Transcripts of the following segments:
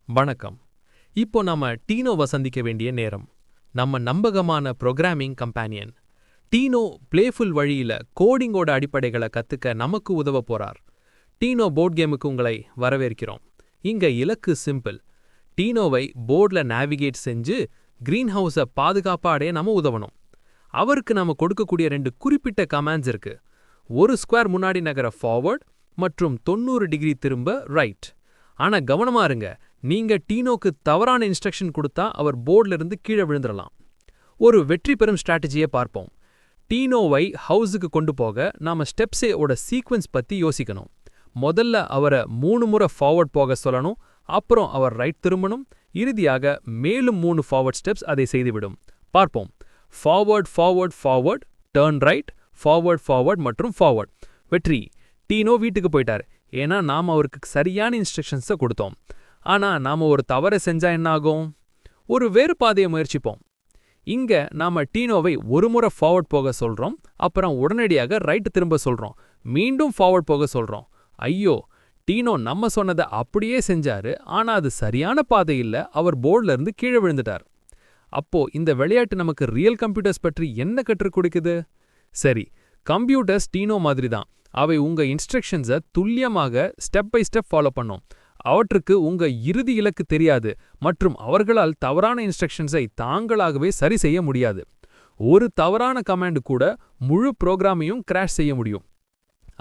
வணக்கம். இப்போ நாம டீனோவை சந்திக்க வேண்டிய நேரம். நம்ம நம்பகமான புரோகிராமிங் கம்பானியன். டீனோ பிளேஃபுல் வழியில கோடிங்கோட அடிப்படைகளை கத்துக்க நமக்கு உதவ போறார். டீனோ போர்ட் கேமுக்கு உங்களை வரவேற்கிறோம். இங்க இலக்கு சிம்பிள். டீனோவை போர்ட்ல நேவிகேட் செஞ்சு கிரீன் ஹவுஸை பாதுகாப்பா அடைய நாம உதவணும். அவருக்கு நாம கொடுக்கக்கூடிய 2 குறிப்பிட்ட கமாண்ட்ஸ் இருக்கு. ஒரு ஸ்கொயர் முன்னாடி நகர ஃபார்வர்ட் மற்றும் 90 டிகிரி திரும்ப ரைட். ஆனா கவனமா இருங்க, நீங்க டீனோக்கு தவறான இன்ஸ்ட்ரக்ஷன் கொடுத்தா அவர் போர்ட்ல இருந்து கீழே விழுந்துடலாம். ஒரு வெற்றி பெறும் ஸ்ட்ராட்டஜியை பார்ப்போம். டீனோவை ஹவுஸுக்கு கொண்டு போக நாம ஸ்டெப்ஸோட சீக்வன்ஸ் பத்தி யோசிக்கணும். முதல்ல அவரை 3 முறை ஃபார்வர்ட் போக சொல்லணும், அப்புறம் அவர் ரைட் திரும்பணும், இறுதியாக மேலும் 3 ஃபார்வர்ட் ஸ்டெப்ஸ் அதை செய்துவிடும். பார்ப்போம். Forward forward forward, turn right, forward forward மற்றும் ஃபார்வர்ட். வெற்றி. டீனோ வீட்டுக்கு போயிட்டார். ஏன்னா நாம அவருக்கு சரியான இன்ஸ்ட்ரக்ஷன்ஸை கொடுத்தோம். ஆனா நாம ஒரு தவறை செஞ்சா என்ன ஆகும்? ஒரு வேறு பாதையை முயற்சிப்போம். இங்க நாம டீனோவை ஒரு முறை ஃபார்வர்ட் போக சொல்றோம், அப்புறம் உடனடியாக ரைட் திரும்ப சொல்றோம், மீண்டும் ஃபார்வர்ட் போக சொல்றோம். ஐயோ, டீனோ நம்ம சொன்னதை அப்படியே செஞ்சாரு, ஆனா அது சரியான பாதை இல்ல, அவர் போர்ட்ல இருந்து கீழே விழுந்துட்டார். அப்போ இந்த விளையாட்டு நமக்கு ரியல் கம்ப்யூட்டர்ஸ் பற்றி என்ன கற்றுக் கொடுக்குது? சரி, கம்ப்யூட்டர்ஸ் டீனோ மாதிரி தான். அவை உங்க இன்ஸ்ட்ரக்ஷன்ஸை துல்லியமாக ஸ்டெப் பை ஸ்டெப் ஃபாலோ பண்ணும். அவற்றுக்கு உங்க இறுதி இலக்கு தெரியாது மற்றும் அவர்களால் தவறான இன்ஸ்ட்ரக்ஷன்ஸை தாங்களாகவே சரி செய்ய முடியாது. ஒரு தவறான கமாண்ட் கூட முழு புரோகிராமையும் கிராஷ் செய்ய முடியும்.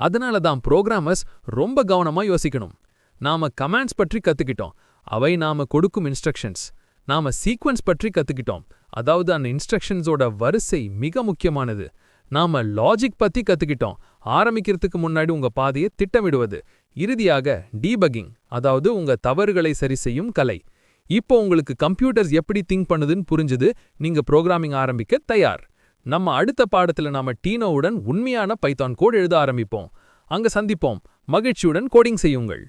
அதனால தான் புரோகிராமர்ஸ் ரொம்ப கவனமா யோசிக்கணும். நாம கமாண்ட்ஸ் பற்றி கத்துக்கிட்டோம், அவை நாம கொடுக்கும் இன்ஸ்ட்ரக்ஷன்ஸ். நாம சீக்வன்ஸ் பற்றி கத்துக்கிட்டோம், அதாவது அந்த இன்ஸ்ட்ரக்ஷன்ஸோட வரிசை மிக முக்கியமானது. நாம லாஜிக் பத்தி கத்துக்கிட்டோம், ஆரம்பிக்கிறதுக்கு முன்னாடி உங்க பாதையை திட்டமிடுவது. இறுதியாக டீபக்கிங், அதாவது உங்க தவறுகளை சரி செய்யும் கலை. இப்போ உங்களுக்கு கம்ப்யூட்டர்ஸ் எப்படி திங்க் பண்ணுதுன்னு புரிஞ்சுது, நீங்க புரோகிராமிங் ஆரம்பிக்க தயார். நம்ம அடுத்த பாடத்துல நாம டீனோவுடன் உண்மையான பைத்தான் கோட் எழுத ஆரம்பிப்போம். அங்க சந்திப்போம். மகிழ்ச்சியுடன் கோடிங் செய்யுங்கள்.